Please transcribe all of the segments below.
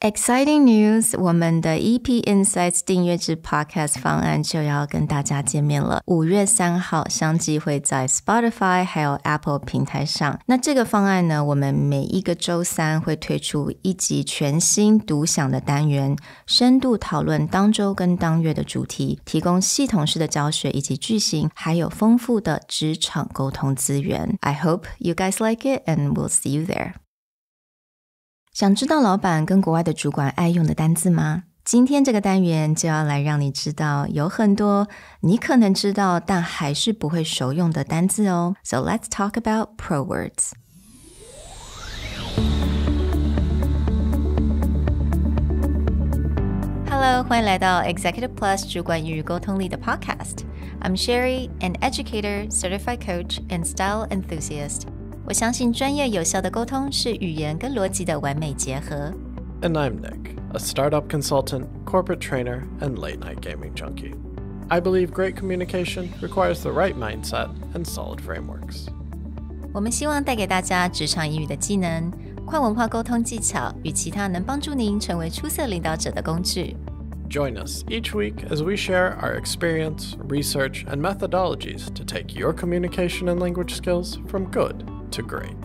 Exciting news！ 我们的 EP Insights 订阅制 Podcast 方案就要跟大家见面了。5月3号相继会在 Spotify 还有 Apple 平台上。那这个方案呢，我们每一个周三会推出一集全新独享的单元，深度讨论当周跟当月的主题，提供系统式的教学以及句型，还有丰富的职场沟通资源。I hope you guys like it and we'll see you there. 想知道老板跟国外的主管爱用的单字吗？今天这个单元就要来让你知道有很多你可能知道但还是不会熟用的单字哦。So let's talk about pro words. Hello, 欢迎来到 Executive Plus 主管与沟通力的 Podcast. I'm Sherry, an educator, certified coach, and style enthusiast.我相信专业有效的沟通是语言跟逻辑的完美结合。And I'm Nick, a startup consultant, corporate trainer, and late-night gaming junkie. I believe great communication requires the right mindset and solid frameworks. 我们希望带给大家职场英语的技能、跨文化沟通技巧与其他能帮助您成为出色领导者的工具。Join us each week as we share our experience, research, and methodologies to take your communication and language skills from good to great.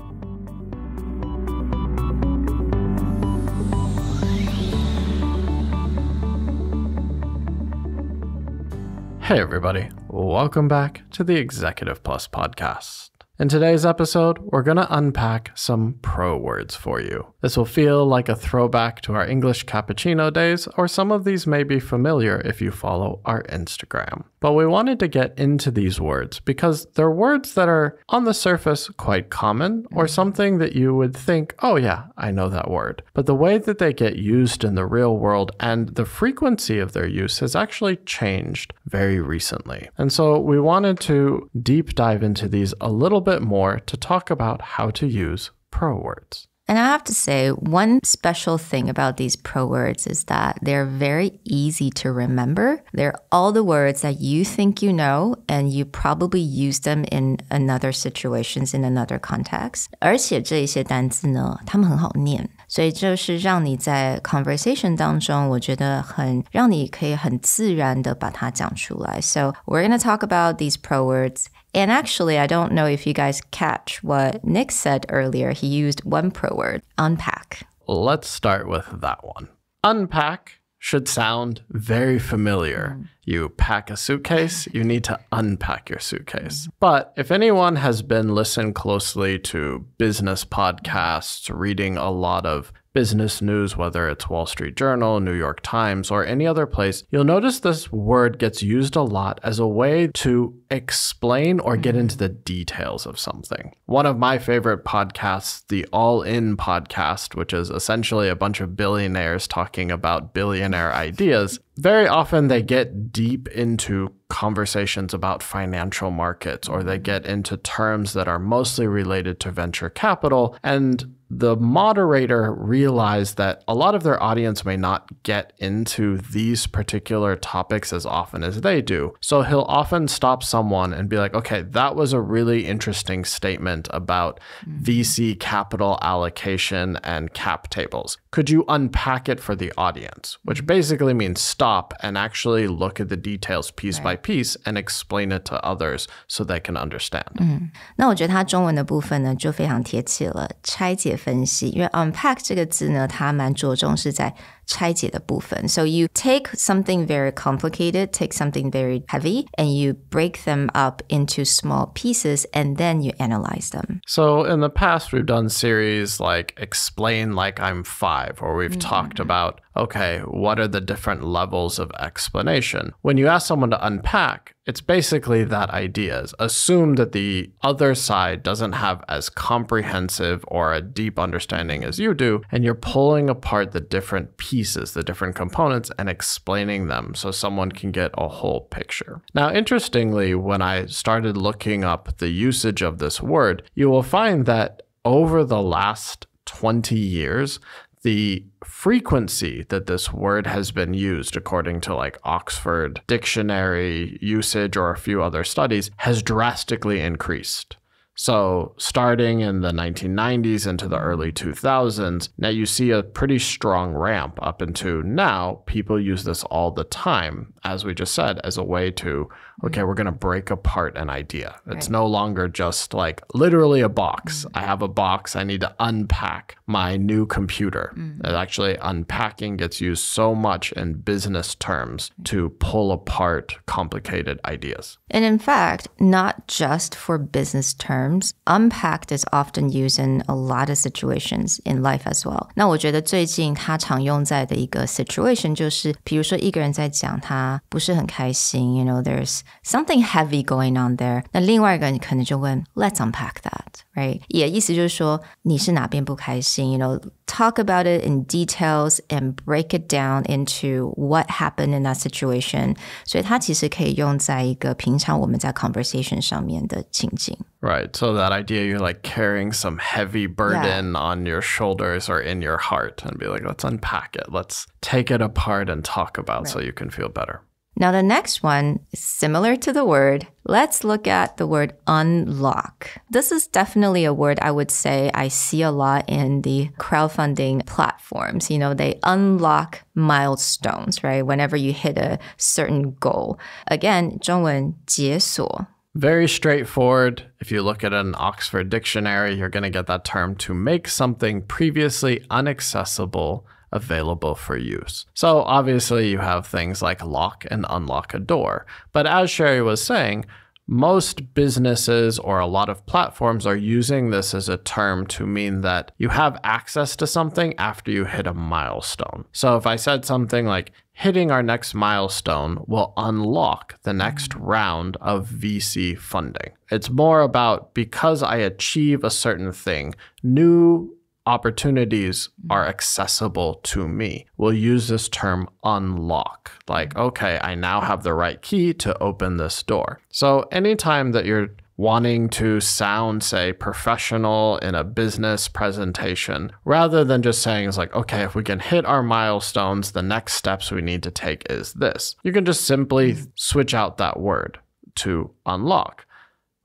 Hey everybody, welcome back to the Executive Plus podcast. In today's episode, we're going to unpack some pro words for you. This will feel like a throwback to our English cappuccino days, or some of these may be familiar if you follow our Instagram. But we wanted to get into these words because they're words that are on the surface quite common, or something that you would think, oh yeah, I know that word. But the way that they get used in the real world and the frequency of their use has actually changed very recently. And so we wanted to deep dive into these a little bit more to talk about how to use pro words. And I have to say, one special thing about these pro words is that they're very easy to remember. They're all the words that you think you know, and you probably use them in another situations, in another context. 而且这一些单字呢，它们很好念，所以就是让你在 conversation 当中，我觉得让你可以很自然的把它讲出来。So we're going to talk about these pro words.And actually, I don't know if you guys catch what Nick said earlier. He used one pro word, unpack. Let's start with that one. Unpack should sound very familiar. You pack a suitcase, you need to unpack your suitcase. But if anyone has been listening closely to business podcasts, reading a lot of business news, whether it's Wall Street Journal, New York Times, or any other place, you'll notice this word gets used a lot as a way to explain or get into the details of something. One of my favorite podcasts, the All In podcast, which is essentially a bunch of billionaires talking about billionaire ideas, very often they get deep into conversations about financial markets, or they get into terms that are mostly related to venture capital, and the moderator realized that a lot of their audience may not get into these particular topics as often as they do. So he'll often stop someone and be like, okay, that was a really interesting statement about VC capital allocation and cap tables. Could you unpack it for the audience? Which basically means stop and actually look at the details piece by piece and explain it to others so they can understand. 那我觉得它中文的部分呢就非常贴切了，拆解分析，因为 unpack 这个字呢，它蛮着重是在拆解的部分。So you take something very complicated, take something very heavy, and you break them up into small pieces, and then you analyze them. So in the past, we've done series like Explain Like I'm 5, or we've talked about, okay, what are the different levels of explanation? When you ask someone to unpack, it's basically that idea is assume that the other side doesn't have as comprehensive or a deep understanding as you do, and you're pulling apart the different pieces, the different components, and explaining them so someone can get a whole picture. Now, interestingly, when I started looking up the usage of this word, you will find that over the last 20 years, the frequency that this word has been used, according to like Oxford Dictionary usage or a few other studies, has drastically increased. So starting in the 1990s into the early 2000s, now you see a pretty strong ramp up into now. People use this all the time, as we just said, as a way to, okay, we're going to break apart an idea. It's no longer just like literally a box. I have a box. I need to unpack my new computer. Actually, unpacking gets used so much in business terms to pull apart complicated ideas. And in fact, not just for business terms, unpacked is often used in a lot of situations in life as well. 那我觉得最近它常用在的一个 situation 就是，比如说一个人在讲他不是很开心 you know, there's something heavy going on there. 那另外一个人可能就问 Let's unpack that, right? 也意思就是说你是哪边不开心 you know, talk about it in details and break it down into what happened in that situation. 所以它其实可以用在一个平常我们在 conversation 上面的情境。Right. So that idea you're like carrying some heavy burden on your shoulders or in your heart and be like, let's unpack it. Let's take it apart and talk about so you can feel better. Now, the next one is similar to the word. Let's look at the word unlock. This is definitely a word I would say I see a lot in the crowdfunding platforms. You know, they unlock milestones, right? Whenever you hit a certain goal. Again, 中文解锁. Very straightforward. If you look at an Oxford dictionary, you're going to get that term to make something previously inaccessible available for use. So obviously you have things like lock and unlock a door. But as Sherry was saying, most businesses or a lot of platforms are using this as a term to mean that you have access to something after you hit a milestone. So if I said something like, hitting our next milestone will unlock the next round of VC funding. It's more about because I achieve a certain thing, new opportunities are accessible to me. We'll use this term unlock. Like, okay, I now have the right key to open this door. So anytime that you're wanting to sound, say, professional in a business presentation, rather than just saying, it's like, okay, if we can hit our milestones, the next steps we need to take is this. You can just simply switch out that word to unlock.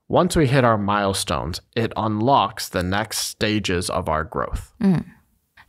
Once we hit our milestones, it unlocks the next stages of our growth.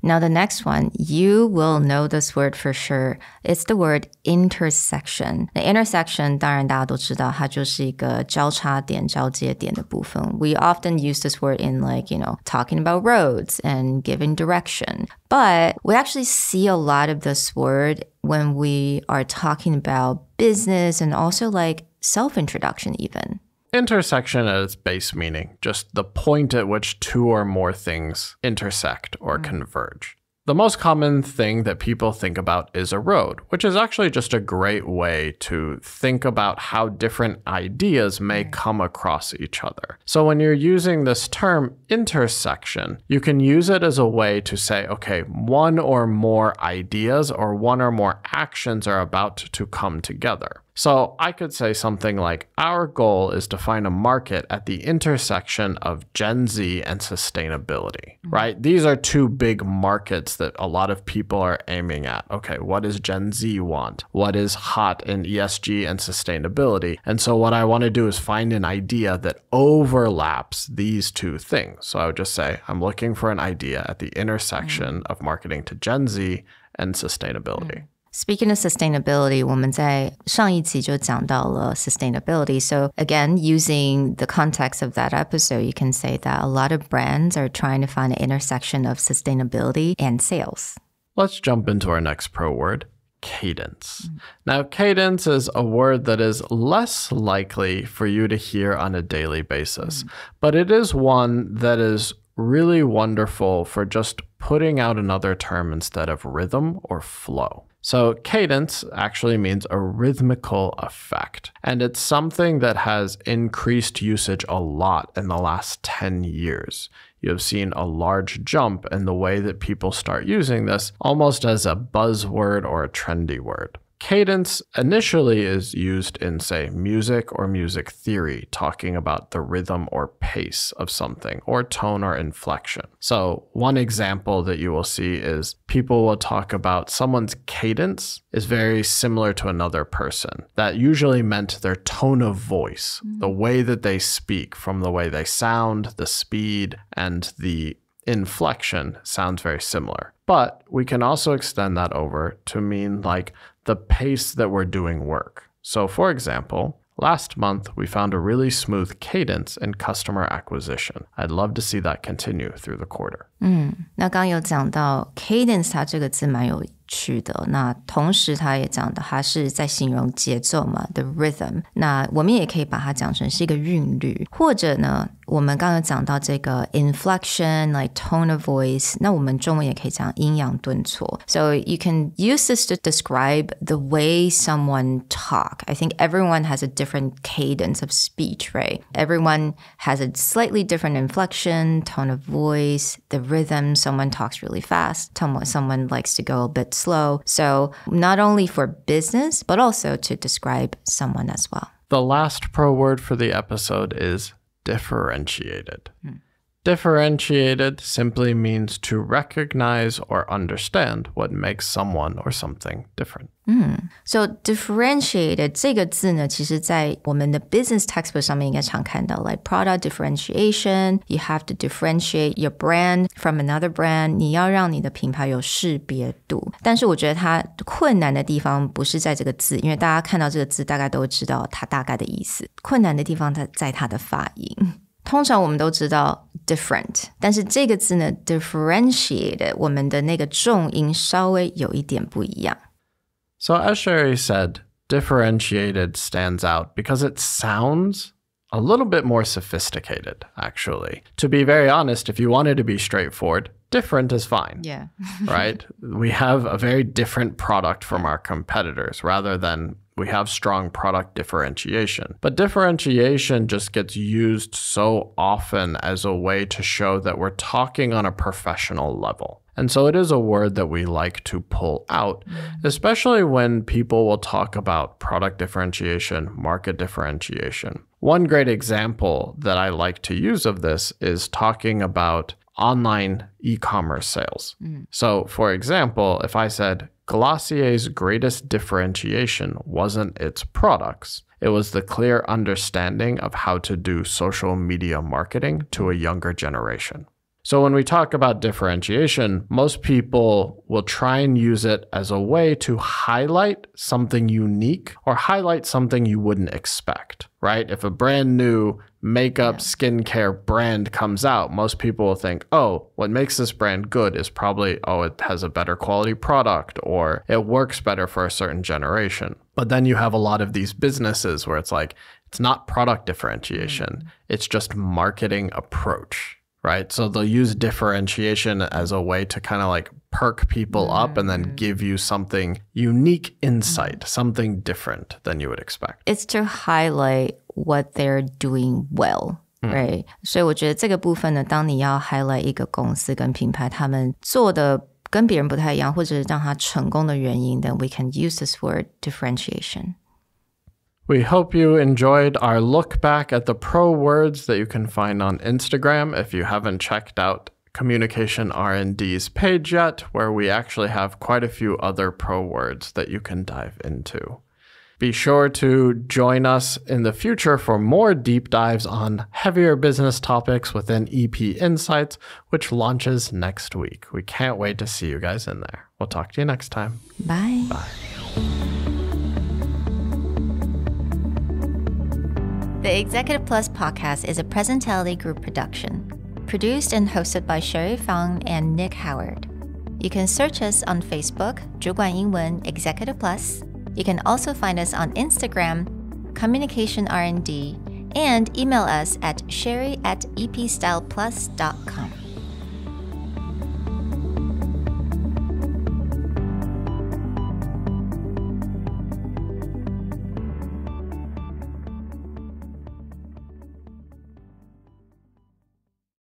Now, the next one, you will know this word for sure. It's the word intersection. The intersection, 当然大家都知道，它就是一个交叉点、交接点的部分。We often use this word in like, you know, talking about roads and giving direction. But we actually see a lot of this word when we are talking about business and also like self-introduction even. Intersection at its base meaning, just the point at which two or more things intersect or converge. The most common thing that people think about is a road, which is actually just a great way to think about how different ideas may come across each other. So when you're using this term intersection, you can use it as a way to say, okay, one or more ideas or one or more actions are about to come together. So I could say something like, our goal is to find a market at the intersection of Gen Z and sustainability, right? These are two big markets that a lot of people are aiming at. Okay, what does Gen Z want? What is hot in ESG and sustainability? And so what I want to do is find an idea that overlaps these two things. So I would just say, I'm looking for an idea at the intersection of marketing to Gen Z and sustainability. Speaking of sustainability, 我们在上一集就讲到了 sustainability. So again, using the context of that episode, you can say that a lot of brands are trying to find an intersection of sustainability and sales. Let's jump into our next pro word, cadence. Now, cadence is a word that is less likely for you to hear on a daily basis, but it is one that is really wonderful for just putting out another term instead of rhythm or flow. So cadence actually means a rhythmical effect, and it's something that has increased usage a lot in the last 10 years. You have seen a large jump in the way that people start using this almost as a buzzword or a trendy word. Cadence initially is used in, say, music or music theory, talking about the rhythm or pace of something, or tone or inflection. So one example that you will see is people will talk about someone's cadence is very similar to another person. That usually meant their tone of voice, the way that they speak, from the way they sound, the speed, and the inflection sounds very similar. But we can also extend that over to mean like the pace that we're doing work. So for example, last month we found a really smooth cadence in customer acquisition. I'd love to see that continue through the quarter. 那刚刚有讲到 cadence 它这个字蛮有趣的，那同时它也讲的它是在形容节奏嘛 the rhythm， 那我们也可以把它讲成是一个韵律，或者呢我们刚刚讲到这个 inflection like tone of voice， 那我们中文也可以讲阴阳顿挫， so you can use this to describe the way someone talk. I think everyone has a different cadence of speech, right? Everyone has a slightly different inflection, tone of voice, the rhythm. Someone talks really fast, someone likes to go a bit slow. So not only for business, but also to describe someone as well. The last pro word for the episode is differentiated. Differentiated simply means to recognize or understand what makes someone or something different. So differentiated 这个字呢，其实在我们的 business textbook 上面应该常看到 like product differentiation, you have to differentiate your brand from another brand, 你要让你的品牌有识别度。但是我觉得它困难的地方不是在这个字，因为大家看到这个字大概都知道它大概的意思，困难的地方在它的发音。通常我们都知道 different， 但是这个字呢 differentiated 我们的那个重音稍微有一点不一样。So as Sherry said, differentiated stands out because it sounds a little bit more sophisticated, actually. To be very honest, if you wanted to be straightforward, different is fine. Yeah. Right? We have a very different product from our competitors rather than we have strong product differentiation. But differentiation just gets used so often as a way to show that we're talking on a professional level. And so it is a word that we like to pull out, especially when people will talk about product differentiation, market differentiation. One great example that I like to use of this is talking about online e-commerce sales. So for example, if I said Glossier's greatest differentiation wasn't its products, it was the clear understanding of how to do social media marketing to a younger generation. So when we talk about differentiation, most people will try and use it as a way to highlight something unique or highlight something you wouldn't expect, right? If a brand new makeup, skincare brand comes out, most people will think, oh, what makes this brand good is probably, oh, it has a better quality product or it works better for a certain generation. But then you have a lot of these businesses where it's like, it's not product differentiation, it's just marketing approach. Right? So they'll use differentiation as a way to kind of like perk people up and then give you something unique insight, something different than you would expect. It's to highlight what they're doing well. Right? 所以我觉得这个部分呢，当你要 highlight 一个公司跟品牌他们做的跟别人不太一样，或者是让它成功的原因， then we can use this word differentiation. We hope you enjoyed our look back at the pro words that you can find on Instagram. If you haven't checked out Communication R&D's page yet, where we actually have quite a few other pro words that you can dive into. Be sure to join us in the future for more deep dives on heavier business topics within EP Insights, which launches next week. We can't wait to see you guys in there. We'll talk to you next time. Bye. Bye. The Executive Plus podcast is a Presentality Group production, produced and hosted by Sherry Fang and Nick Howard. You can search us on Facebook, 主管英文 Executive Plus. You can also find us on Instagram, Communication R&D, and email us at sherry@epstyleplus.com.